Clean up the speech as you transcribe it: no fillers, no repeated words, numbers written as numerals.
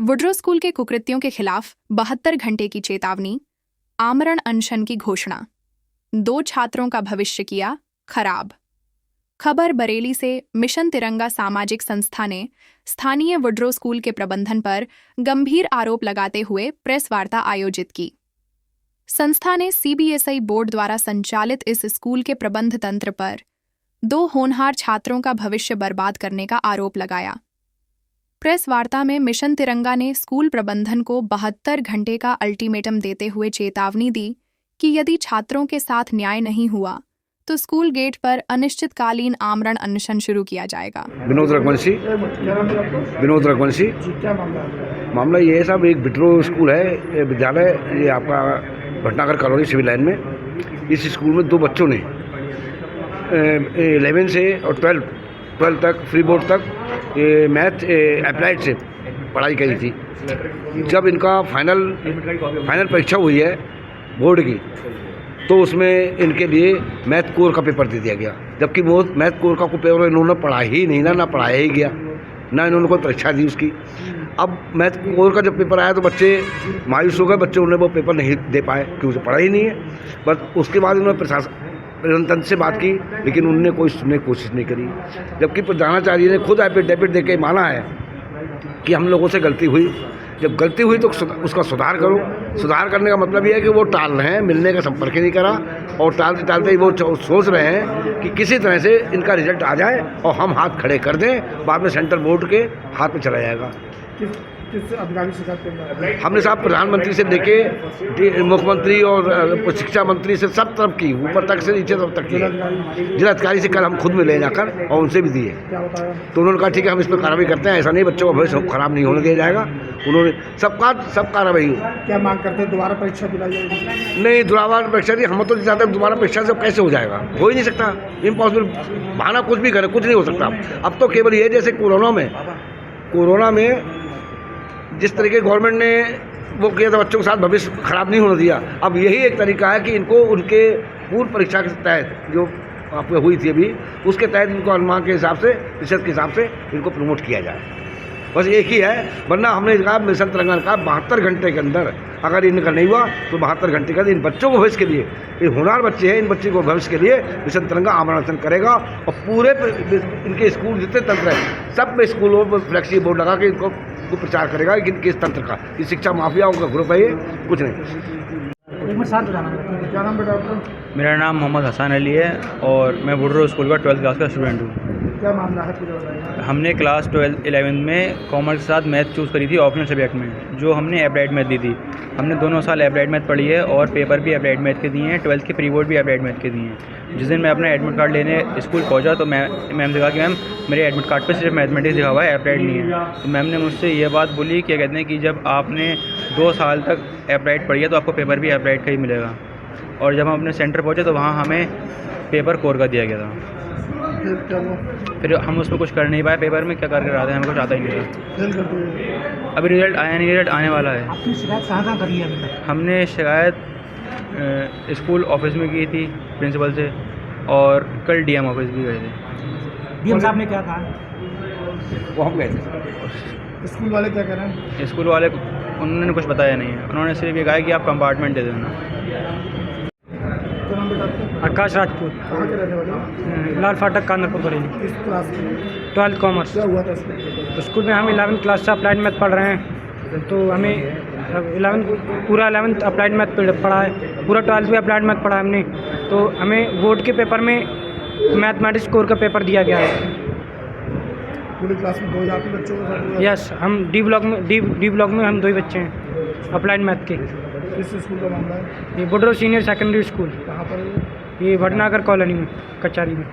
Woodrow school के कुकृत्यों के खिलाफ 72 घंटे की चेतावनी, आमरण अनशन की घोषणा। 2 छात्रों का भविष्य किया खराब। खबर बरेली से मिशन तिरंगा सामाजिक संस्था ने स्थानीय वुड्रो स्कूल के प्रबंधन पर गंभीर आरोप लगाते हुए प्रेस वार्ता आयोजित की। संस्था ने सीबीएसई बोर्ड द्वारा संचालित इस स्कूल के प्रबंध तंत्र पर 2 होनहार छात्रों का भविष्य बर्बाद करने का आरोप लगाया। प्रेस वार्ता में मिशन तिरंगा ने स्कूल प्रबंधन को 72 घंटे का अल्टीमेटम देते हुए चेतावनी दी कि यदि छात्रों के साथ न्याय नहीं हुआ तो स्कूल गेट पर अनिश्चितकालीन आमरण अनशन शुरू किया जाएगा। विनोद रघुवंशी। मामला ये है साहब, एक विड्रो स्कूल है विद्यालय, ये आपका भटनागर कॉलोनी सिविल लाइन में। इस स्कूल में 2 बच्चों ने 11 से और 12 तक फ्री बोर्ड तक मैथ अप्लाइड से पढ़ाई करी थी। जब इनका फाइनल परीक्षा हुई है बोर्ड की, तो उसमें इनके लिए मैथ कोर का पेपर दे दिया गया, जबकि वो मैथ कोर का पेपर इन्होंने पढ़ा ही नहीं ना पढ़ाया ही गया, ना इन्होंने कोई परीक्षा दी उसकी। अब मैथ कोर का जब पेपर आया तो बच्चे मायूस हो गए, बच्चे उन्हें वो पेपर नहीं दे पाए क्योंकि उसे पढ़ा ही नहीं है। बस उसके बाद उन्होंने प्रशासन से बात की, लेकिन उन्होंने कोई सुनने की कोशिश नहीं करी। जबकि प्रधानाचार्य ने खुद एफिडेविट दे के माना है कि हम लोगों से गलती हुई। जब गलती हुई तो उसका सुधार करो। सुधार करने का मतलब ये है कि वो टाल रहे हैं, मिलने का संपर्क ही नहीं करा, और टालते ही वो सोच रहे हैं कि किसी तरह से इनका रिजल्ट आ जाए और हम हाथ खड़े कर दें, बाद में सेंट्रल बोर्ड के हाथ में चला जाएगा। किस अधिकारी से बात करना? हमने साहब प्रधानमंत्री से लेके मुख्यमंत्री और शिक्षा मंत्री से सब तरफ की, ऊपर तक से नीचे तक की। जिलाधिकारी से कल हम खुद मिले जाकर और उनसे भी दिए, तो उन्होंने कहा ठीक है हम इस पर कार्रवाई करते हैं, ऐसा नहीं बच्चों का भविष्य खराब नहीं होने दिया जाएगा। उन्होंने सब कार्रवाई। क्या मांग करते हैं? दोबारा परीक्षा दिलाई जाएगी? नहीं, दोबारा परीक्षा दी हम तो चाहते हैं, दोबारा परीक्षा से कैसे हो जाएगा? हो ही नहीं सकता, इम्पॉसिबल। बहाना कुछ भी करे, कुछ नहीं हो सकता। अब तो केवल ये, जैसे कोरोना में जिस तरीके गवर्नमेंट ने वो किया था, बच्चों के साथ भविष्य खराब नहीं होने दिया, अब यही एक तरीका है कि इनको उनके पूर्व परीक्षा के तहत जो आपको हुई थी अभी, उसके तहत इनको अनुमान के हिसाब से, प्रतिशत के हिसाब से इनको प्रमोट किया जाए। बस एक ही है, वरना हमने कहा मिशन तिरंगा ने कहा 72 घंटे के अंदर अगर इनका नहीं हुआ तो 72 घंटे के अंदर इन बच्चों को भविष्य के लिए, ये होनहार बच्चे हैं, इन बच्चों को भविष्य के लिए मिशन तिरंगा आमरण अनशन करेगा। और पूरे इनके स्कूल जितने तंत्र हैं सब में स्कूलों पर फ्लैक्सी बोर्ड लगा के इनको प्रचार करेगा कि किस तंत्र का, ये शिक्षा माफियाओं का ग्रुप है, ये कुछ नहीं। क्या नाम बेटा आपका? मेरा नाम मोहम्मद हसन अली है और मैं वुड्रो स्कूल का 12th क्लास का स्टूडेंट हूँ। क्या मामला है पूरा बताइए। हमने क्लास 11 में कॉमर्स के साथ मैथ चूज़ करी थी ऑप्शनल सब्जेक्ट में, जो हमने अप्लाइड मैथ दी थी। हमने दोनों साल अप्लाइड मैथ पढ़ी है और पेपर भी अप्लाइड मैथ के दिए हैं, 12th के प्री बोर्ड भी अप्लाइड मैथ के दिए हैं। जिस दिन मैं अपना एडमिट कार्ड लेने स्कूल पहुंचा तो मैम से कहा कि मैम मेरे एडमिट कार्ड पर सिर्फ मैथमेटिक्स लिखा हुआ है, अप्लाइड नहीं है। तो मैम ने मुझसे ये बात बोली, क्या कहते हैं कि जब आपने 2 साल तक अप्लाइड पढ़ी है तो आपको पेपर भी अप्लाइड का ही मिलेगा। और जब हम अपने सेंटर पहुँचे तो वहाँ हमें पेपर कोर का दिया गया था। फिर हम उसमें कुछ कर नहीं पाए, पेपर में क्या करके रहा था, हमें कुछ आता ही नहीं था। अभी रिजल्ट आया नहीं, रिजल्ट आने वाला है। आपकी शिकायत कहाँ करी है अभी तक? हमने शिकायत स्कूल ऑफिस में की थी प्रिंसिपल से, और कल डीएम ऑफिस भी गए थे। डीएम साहब ने क्या कहा? वो हम गए थे। स्कूल वाले क्या कह रहे हैं? स्कूल वाले उन्होंने कुछ बताया नहीं है, उन्होंने सिर्फ ये कहा कि आप कंपार्टमेंट दे देना। क्या नाम बेटा आपका? आकाश राजपूत, कहाँ के रहने वाले हो? लाल फाटक कानपुर बरेली। किस क्लास में? 12th commerce. क्या हुआ था इसमें? स्कूल में हम 11th क्लास से अप्लाइड मैथ पढ़ रहे हैं, तो हमें पूरा 11th अप्लाइड मैथ पढ़ा है, पूरा 12th भी अप्लाइड मैथ पढ़ा है हमने। तो हमें बोर्ड के पेपर में मैथमेटिक्स कोर का पेपर दिया गया है। पूरी क्लास में 2 जाती बच्चों के साथ हुआ? यस, हम डी ब्लॉक में हम 2 ही बच्चे हैं अप्लाइड मैथ के। किस स्कूल का मामला है? ये वुड्रो सीनियर सेकेंडरी स्कूल, कहाँ पर है? ये भटनागर कॉलोनी में, कचहरी में।